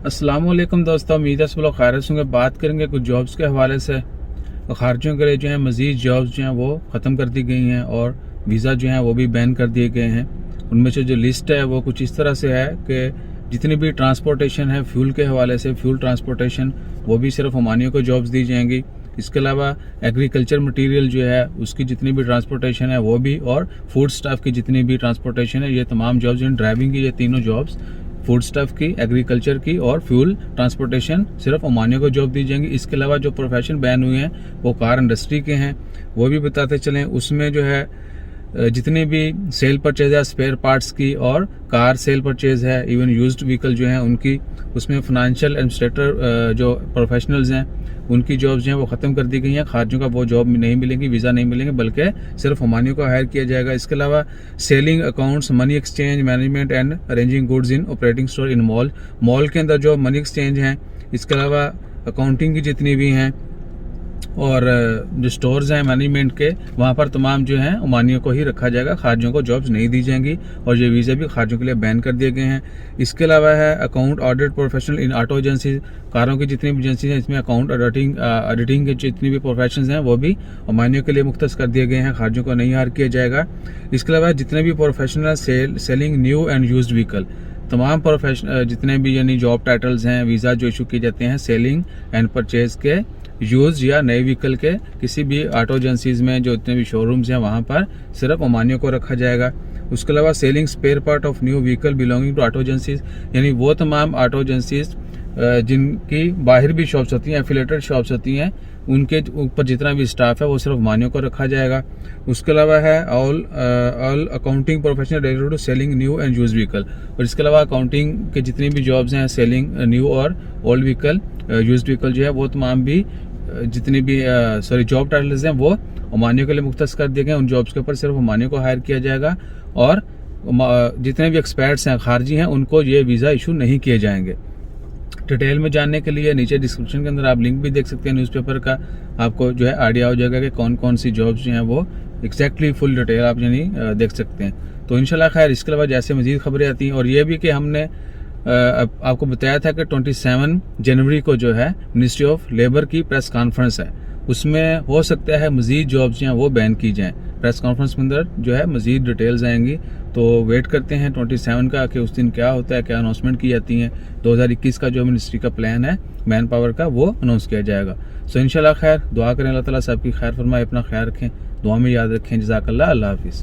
अस्सलाम वालेकुम दोस्तों, उम्मीद है सब लोग खैरियत से होंगे। बात करेंगे कुछ जॉब्स के हवाले से। तो खारजियों के लिए जो है मज़ीद जॉब्स जो हैं वो ख़त्म कर दी गई हैं और वीज़ा जो हैं वो भी बैन कर दिए गए हैं। उनमें से जो लिस्ट है वो कुछ इस तरह से है कि जितनी भी ट्रांसपोर्टेशन है फ्यूल के हवाले से, फ्यूल ट्रांसपोर्टेशन वो भी सिर्फ ओमानियों को जॉब्स दी जाएंगी। इसके अलावा एग्रीकल्चर मटीरियल जो है उसकी जितनी भी ट्रांसपोर्टेशन है वो भी, और फूड स्टाफ की जितनी भी ट्रांसपोर्टेशन है, ये तमाम जॉब्स, ड्राइविंग की ये तीनों जॉब्स, फूड स्टफ की, एग्रीकल्चर की और फ्यूल ट्रांसपोर्टेशन, सिर्फ ओमानियों को जॉब दी जाएंगी। इसके अलावा जो प्रोफेशन बैन हुए हैं वो कार इंडस्ट्री के हैं, वो भी बताते चलें। उसमें जो है जितनी भी सेल परचेज है स्पेयर पार्ट्स की और कार सेल परचेज है, इवन यूज्ड व्हीकल जो हैं उनकी, उसमें फाइनेंशियल एडमिनिस्ट्रेटर जो प्रोफेशनल्स हैं उनकी जॉब्स जो हैं वो ख़त्म कर दी गई हैं। खारजियों का वो जॉब नहीं मिलेंगी, वीज़ा नहीं मिलेंगे, बल्कि सिर्फ ओमानियों को हायर किया जाएगा। इसके अलावा selling accounts, money exchange, management and arranging goods in operating store in mall के अंदर जो मनी एक्सचेंज हैं, इसके अलावा अकाउंटिंग की जितनी भी हैं और जो स्टोर्स हैं मैनेजमेंट के, वहाँ पर तमाम जो हैं ओमानियों को ही रखा जाएगा, खारजियों को जॉब्स नहीं दी जाएंगी और ये वीज़ा भी खारजियों के लिए बैन कर दिए गए हैं। इसके अलावा है अकाउंट ऑडिट प्रोफेशनल इन ऑटो एजेंसी, कारों की जितनी भी एजेंसी हैं इसमें अकाउंट ऑडिटिंग के जितनी भी प्रोफेशन हैं वो भी ओमानियों के लिए मुख्तस कर दिए गए हैं, खारजियों को नहीं हायर किया जाएगा। इसके अलावा जितने भी professional selling new and used vehicle, तमाम प्रोफेशनल जितने भी यानी जॉब टाइटल्स हैं, वीज़ा जो इशू किए जाते हैं सेलिंग एंड परचेज के, यूज या नए व्हीकल के, किसी भी ऑटो एजेंसीज में जो इतने भी शोरूम्स हैं वहाँ पर सिर्फ ओमानियों को रखा जाएगा। उसके अलावा selling spare part of new vehicle belonging to auto agencies, यानी वो तमाम ऑटो एजेंसीज जिनकी बाहर भी शॉप्स होती हैं, एफिलेटेड शॉप्स होती हैं, उनके ऊपर जितना भी स्टाफ है वो सिर्फ ओमानियों को रखा जाएगा। उसके अलावा है all accounting professional related to selling new and use vehicle, और इसके अलावा अकाउंटिंग के जितनी भी जॉब्स हैं सेलिंग न्यू और ओल्ड व्हीकल, यूज व्हीकल जो है वो तमाम भी जितनी भी जॉब टाइटल्स हैं वो ओमानियों के लिए मुख्तस कर दिए गए। उन जॉब्स के ऊपर सिर्फ ओमानियों को हायर किया जाएगा और जितने भी एक्सपर्ट्स हैं खारजी हैं उनको ये वीज़ा इशू नहीं किए जाएंगे। डिटेल में जानने के लिए नीचे डिस्क्रिप्शन के अंदर आप लिंक भी देख सकते हैं न्यूज़पेपर का, आपको जो है आइडिया हो जाएगा कि कौन कौन सी जॉब्स जो हैं वो एग्जैक्टली फुल डिटेल आप यानी देख सकते हैं। तो इंशाल्लाह खैर इसके अलावा जैसे मज़ीद खबरें आती हैं, और ये भी कि हमने आपको बताया था कि 27 जनवरी को जो है मिनिस्ट्री ऑफ लेबर की प्रेस कॉन्फ्रेंस है, उसमें हो सकता है मज़ीद जॉब्स जो हैं वो बैन की जाएँ। प्रेस कॉन्फ्रेंस के अंदर जो है मज़ीद डिटेल्स आएंगी, तो वेट करते हैं 27 का कि उस दिन क्या होता है, क्या अनाउंसमेंट की जाती हैं। 2021 का जो मिनिस्ट्री का प्लान है मैन पावर का वो अनाउंस किया जाएगा। सो इंशाल्लाह खैर दुआ करें, अल्लाह ताला सबकी खैर फरमाए, अपना ख्याल रखें, दुआ में याद रखें। जज़ाकल्लाह, अल्लाह हाफिज़।